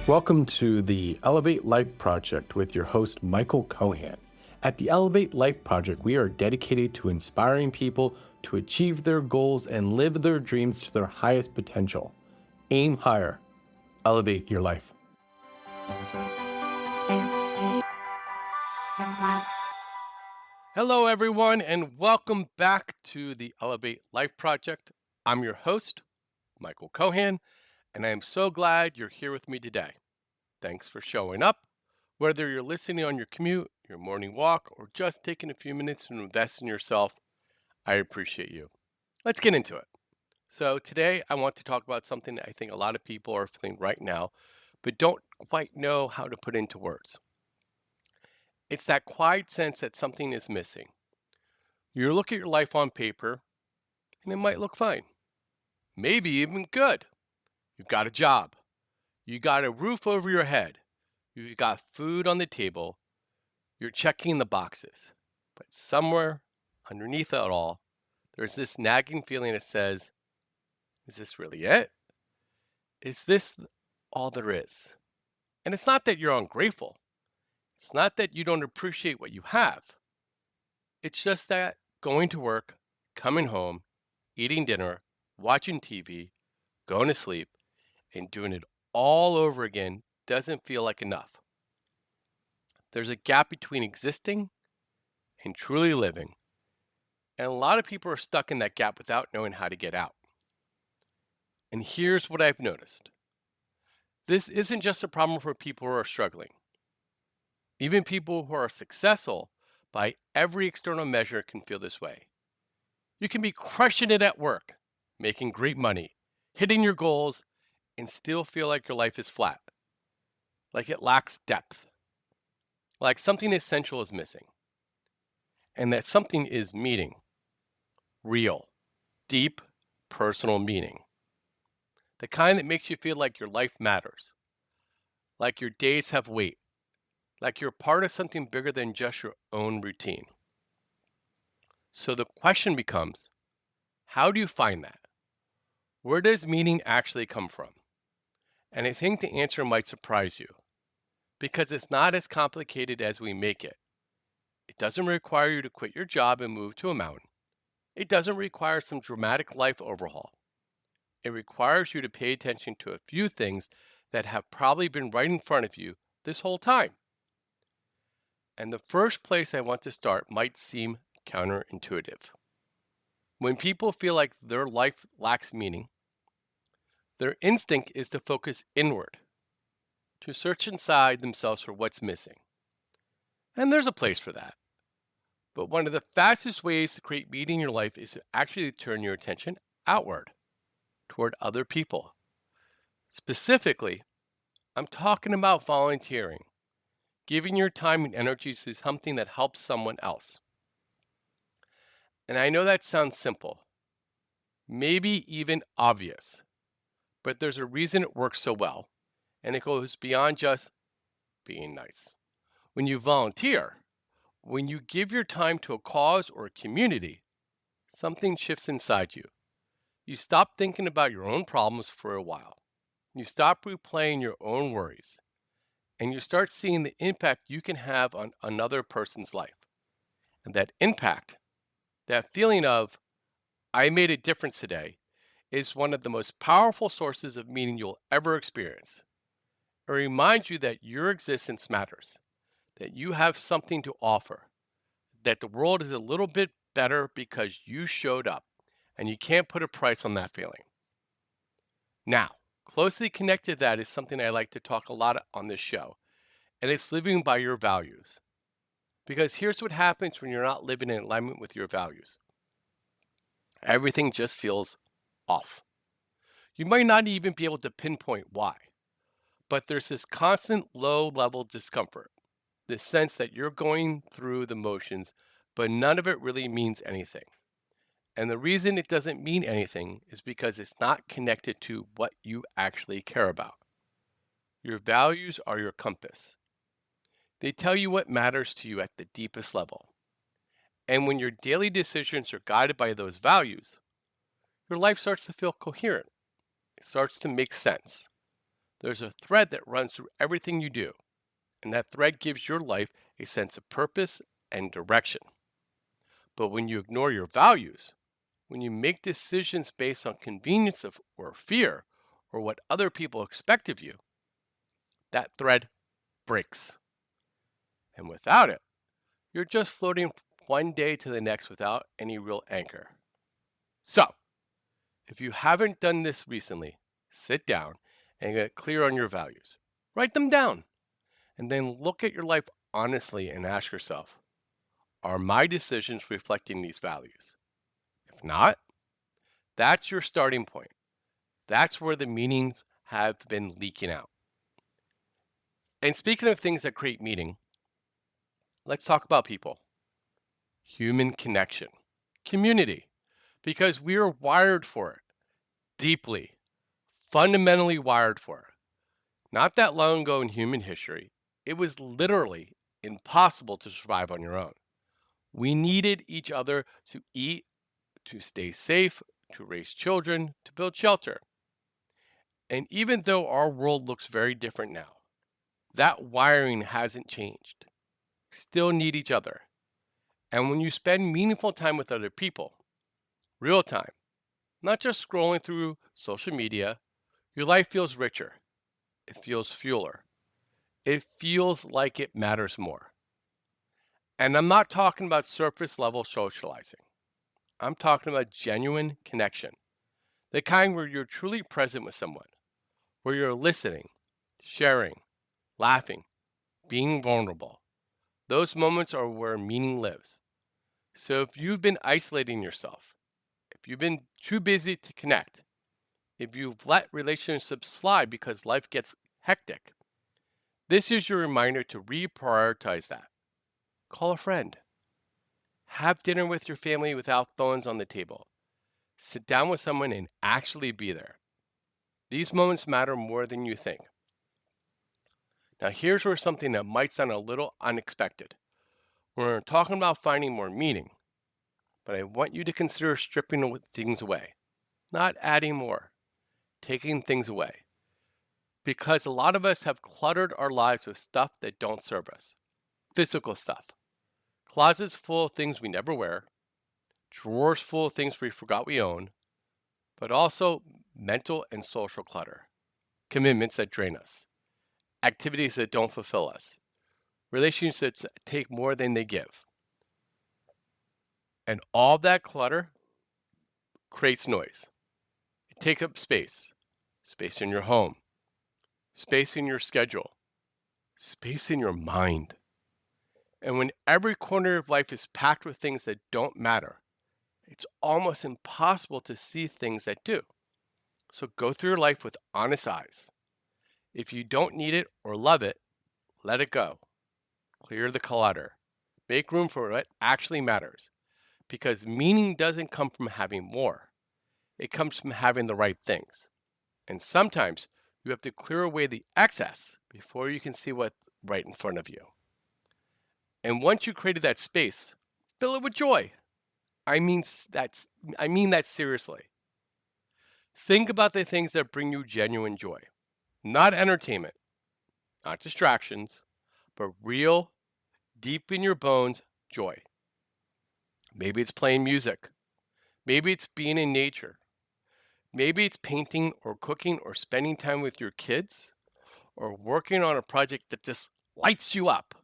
Welcome to the Elevate Life Project with your host, Michael Cohan. At the Elevate Life Project, we are dedicated to inspiring people to achieve their goals and live their dreams to their highest potential. Aim higher. Elevate your life. Hello, everyone, and welcome back to the Elevate Life Project. I'm your host, Michael Cohan, and I am so glad you're here with me today. Thanks for showing up. Whether you're listening on your commute, your morning walk, or just taking a few minutes to invest in yourself, I appreciate you. Let's get into it. So today I want to talk about something that I think a lot of people are feeling right now, but don't quite know how to put into words. It's that quiet sense that something is missing. You look at your life on paper, and it might look fine. Maybe even good. You've got a job. You got a roof over your head. You've got food on the table. You're checking the boxes. But somewhere underneath it all, there's this nagging feeling that says, is this really it? Is this all there is? And it's not that you're ungrateful. It's not that you don't appreciate what you have. It's just that going to work, coming home, eating dinner, watching TV, going to sleep, and doing it all over again doesn't feel like enough. There's a gap between existing and truly living, and a lot of people are stuck in that gap without knowing how to get out. And here's what I've noticed. This isn't just a problem for people who are struggling. Even people who are successful by every external measure can feel this way. You can be crushing it at work, making great money, hitting your goals, and still feel like your life is flat, like it lacks depth, like something essential is missing, and that something is meaning, real, deep, personal meaning. The kind that makes you feel like your life matters, like your days have weight, like you're part of something bigger than just your own routine. So the question becomes, how do you find that? Where does meaning actually come from? And I think the answer might surprise you, because it's not as complicated as we make it. It doesn't require you to quit your job and move to a mountain. It doesn't require some dramatic life overhaul. It requires you to pay attention to a few things that have probably been right in front of you this whole time. And the first place I want to start might seem counterintuitive. When people feel like their life lacks meaning, their instinct is to focus inward, to search inside themselves for what's missing. And there's a place for that. But one of the fastest ways to create meaning in your life is to actually turn your attention outward, toward other people. Specifically, I'm talking about volunteering, giving your time and energy to something that helps someone else. And I know that sounds simple, maybe even obvious, but there's a reason it works so well, and it goes beyond just being nice. When you volunteer, when you give your time to a cause or a community, something shifts inside you. You stop thinking about your own problems for a while. You stop replaying your own worries, and you start seeing the impact you can have on another person's life. And that impact, that feeling of, I made a difference today, is one of the most powerful sources of meaning you'll ever experience. It reminds you that your existence matters, that you have something to offer, that the world is a little bit better because you showed up, and you can't put a price on that feeling. Now, closely connected to that is something I like to talk a lot on this show, and it's living by your values. Because here's what happens when you're not living in alignment with your values. Everything just feels off. You might not even be able to pinpoint why, but there's this constant low-level discomfort, this sense that you're going through the motions, but none of it really means anything. And the reason it doesn't mean anything is because it's not connected to what you actually care about. Your values are your compass. They tell you what matters to you at the deepest level. And when your daily decisions are guided by those values, your life starts to feel coherent. It starts to make sense. There's a thread that runs through everything you do, and that thread gives your life a sense of purpose and direction. But when you ignore your values, when you make decisions based on convenience or fear or what other people expect of you, that thread breaks. And without it, you're just floating one day to the next without any real anchor. So, if you haven't done this recently, sit down and get clear on your values. Write them down and then look at your life honestly and ask yourself, are my decisions reflecting these values? If not, that's your starting point. That's where the meanings have been leaking out. And speaking of things that create meaning, let's talk about people. Human connection, community, because we are wired for it, deeply, fundamentally wired for it. Not that long ago in human history, it was literally impossible to survive on your own. We needed each other to eat, to stay safe, to raise children, to build shelter. And even though our world looks very different now, that wiring hasn't changed. We still need each other. And when you spend meaningful time with other people, real time, not just scrolling through social media, your life feels richer. It feels fuller. It feels like it matters more. And I'm not talking about surface level socializing. I'm talking about genuine connection, the kind where you're truly present with someone, where you're listening, sharing, laughing, being vulnerable. Those moments are where meaning lives. So if you've been isolating yourself, if you've been too busy to connect, if you've let relationships slide because life gets hectic, this is your reminder to reprioritize that. Call a friend. Have dinner with your family without phones on the table. Sit down with someone and actually be there. These moments matter more than you think. Now, here's where something that might sound a little unexpected. We're talking about finding more meaning, but I want you to consider stripping things away, not adding more, taking things away. Because a lot of us have cluttered our lives with stuff that don't serve us. Physical stuff. Closets full of things we never wear, drawers full of things we forgot we own, but also mental and social clutter. Commitments that drain us, activities that don't fulfill us, relationships that take more than they give. And all that clutter creates noise. It takes up space, space in your home, space in your schedule, space in your mind. And when every corner of life is packed with things that don't matter, it's almost impossible to see things that do. So go through your life with honest eyes. If you don't need it or love it, let it go. Clear the clutter. Make room for what actually matters. Because meaning doesn't come from having more. It comes from having the right things. And sometimes you have to clear away the excess before you can see what's right in front of you. And once you created that space, fill it with joy. I mean that seriously. Think about the things that bring you genuine joy. Not entertainment, not distractions, but real, deep in your bones joy. Maybe it's playing music. Maybe it's being in nature. Maybe it's painting or cooking or spending time with your kids or working on a project that just lights you up.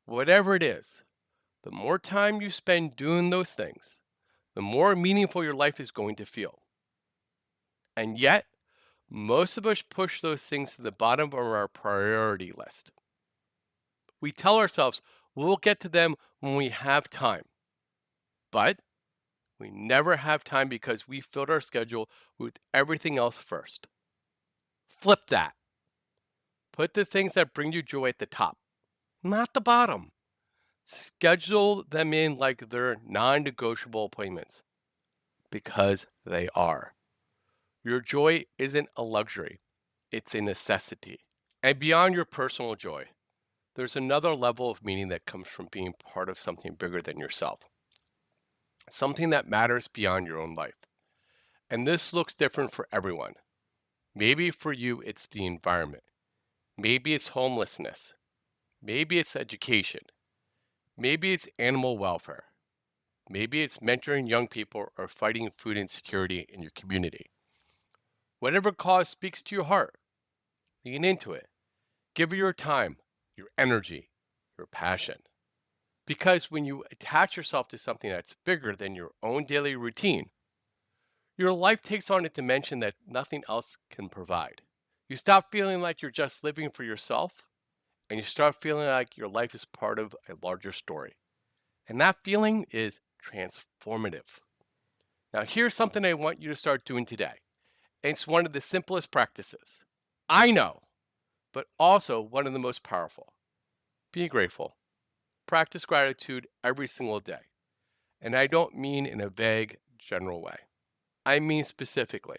Whatever it is, the more time you spend doing those things, the more meaningful your life is going to feel. And yet, most of us push those things to the bottom of our priority list. We tell ourselves we'll get to them when we have time. But we never have time because we filled our schedule with everything else first. Flip that. Put the things that bring you joy at the top, not the bottom. Schedule them in like they're non negotiable appointments because they are. Your joy isn't a luxury, it's a necessity. And beyond your personal joy, there's another level of meaning that comes from being part of something bigger than yourself, something that matters beyond your own life. And this looks different for everyone. Maybe for you, it's the environment. Maybe it's homelessness. Maybe it's education. Maybe it's animal welfare. Maybe it's mentoring young people or fighting food insecurity in your community. Whatever cause speaks to your heart, lean into it. Give it your time, your energy, your passion. Because when you attach yourself to something that's bigger than your own daily routine, your life takes on a dimension that nothing else can provide. You stop feeling like you're just living for yourself, and you start feeling like your life is part of a larger story. And that feeling is transformative. Now, here's something I want you to start doing today. And it's one of the simplest practices. I know, but also one of the most powerful. Be grateful. Practice gratitude every single day. And I don't mean in a vague, general way. I mean specifically.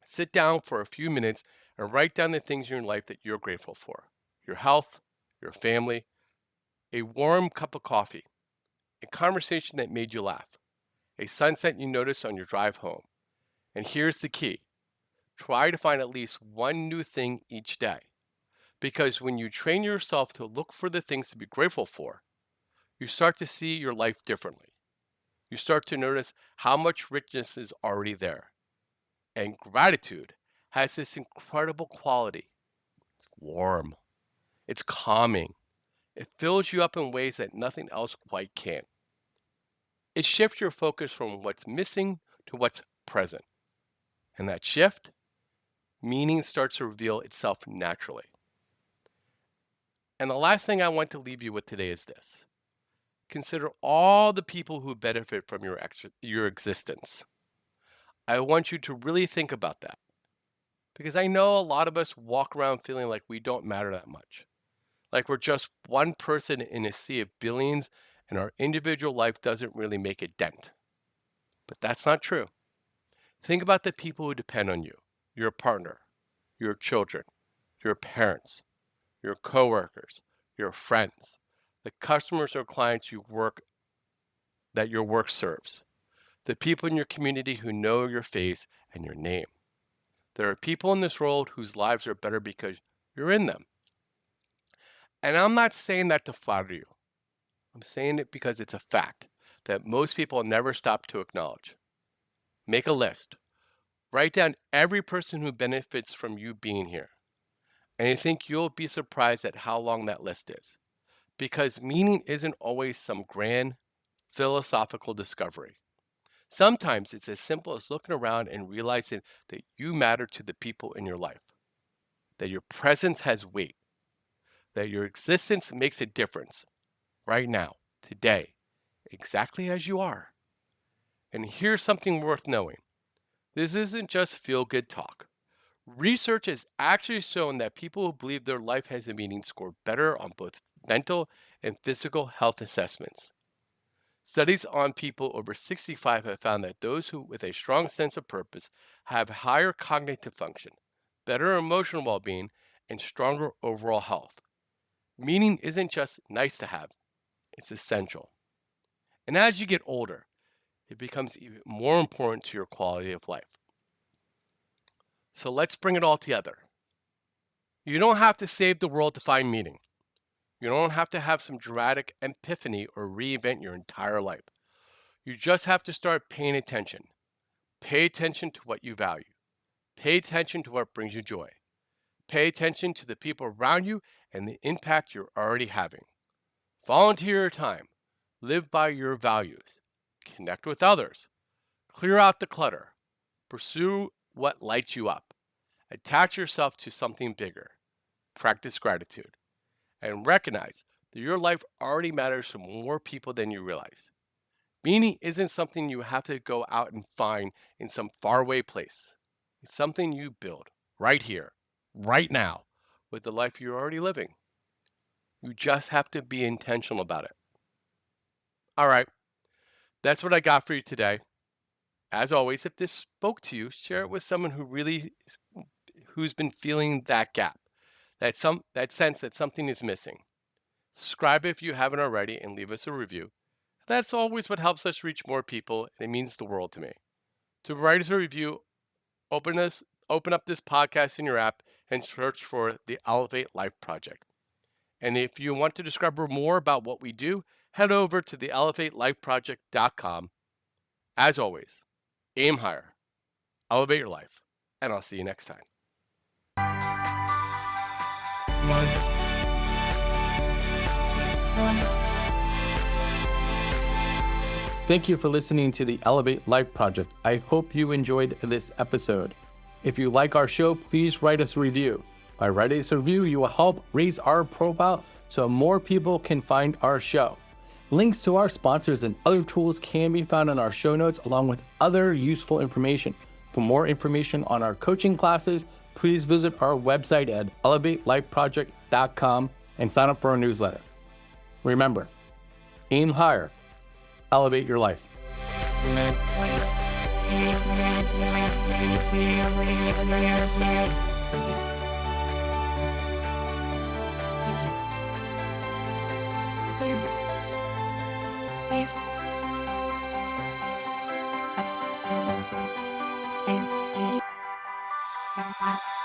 Sit down for a few minutes and write down the things in your life that you're grateful for: your health, your family, a warm cup of coffee, a conversation that made you laugh, a sunset you noticed on your drive home. And here's the key: try to find at least one new thing each day. Because when you train yourself to look for the things to be grateful for, you start to see your life differently. You start to notice how much richness is already there. And gratitude has this incredible quality: it's warm, it's calming, it fills you up in ways that nothing else quite can. It shifts your focus from what's missing to what's present. And that shift, meaning starts to reveal itself naturally. And the last thing I want to leave you with today is this: consider all the people who benefit from your existence. I want you to really think about that because I know a lot of us walk around feeling like we don't matter that much, like we're just one person in a sea of billions and our individual life doesn't really make a dent. But that's not true. Think about the people who depend on you: your partner, your children, your parents, your coworkers, your friends, the customers or clients that your work serves, the people in your community who know your face and your name. There are people in this world whose lives are better because you're in them. And I'm not saying that to flatter you. I'm saying it because it's a fact that most people never stop to acknowledge. Make a list. Write down every person who benefits from you being here. And I think you'll be surprised at how long that list is. Because meaning isn't always some grand philosophical discovery. Sometimes it's as simple as looking around and realizing that you matter to the people in your life, that your presence has weight, that your existence makes a difference right now, today, exactly as you are. And here's something worth knowing: this isn't just feel good talk. Research has actually shown that people who believe their life has a meaning score better on both mental and physical health assessments. Studies on people over 65 have found that those who with a strong sense of purpose have higher cognitive function, better emotional well-being, and stronger overall health. Meaning isn't just nice to have, it's essential. And as you get older, it becomes even more important to your quality of life. So let's bring it all together. You don't have to save the world to find meaning. You don't have to have some dramatic epiphany or reinvent your entire life. You just have to start paying attention. Pay attention to what you value. Pay attention to what brings you joy. Pay attention to the people around you and the impact you're already having. Volunteer your time. Live by your values. Connect with others. Clear out the clutter. Pursue what lights you up. Attach yourself to something bigger. Practice gratitude. And recognize that your life already matters to more people than you realize. Meaning isn't something you have to go out and find in some faraway place. It's something you build right here, right now, with the life you're already living. You just have to be intentional about it. All right, that's what I got for you today. As always, if this spoke to you, share it with someone who's been feeling that gap, that sense that something is missing. Subscribe if you haven't already and leave us a review. That's always what helps us reach more people, and it means the world to me. To write us a review, open us open up this podcast in your app and search for the Elevate Life Project. And if you want to discover more about what we do, head over to the elevatelife.project.com. As always, aim higher, elevate your life, and I'll see you next time. Thank you for listening to the Elevate Life Project. I hope you enjoyed this episode. If you like our show, please write us a review. By writing us a review, you will help raise our profile so more people can find our show. Links to our sponsors and other tools can be found in our show notes, along with other useful information. For more information on our coaching classes, please visit our website at elevatelife.project.com and sign up for our newsletter. Remember, aim higher, elevate your life. Thank you.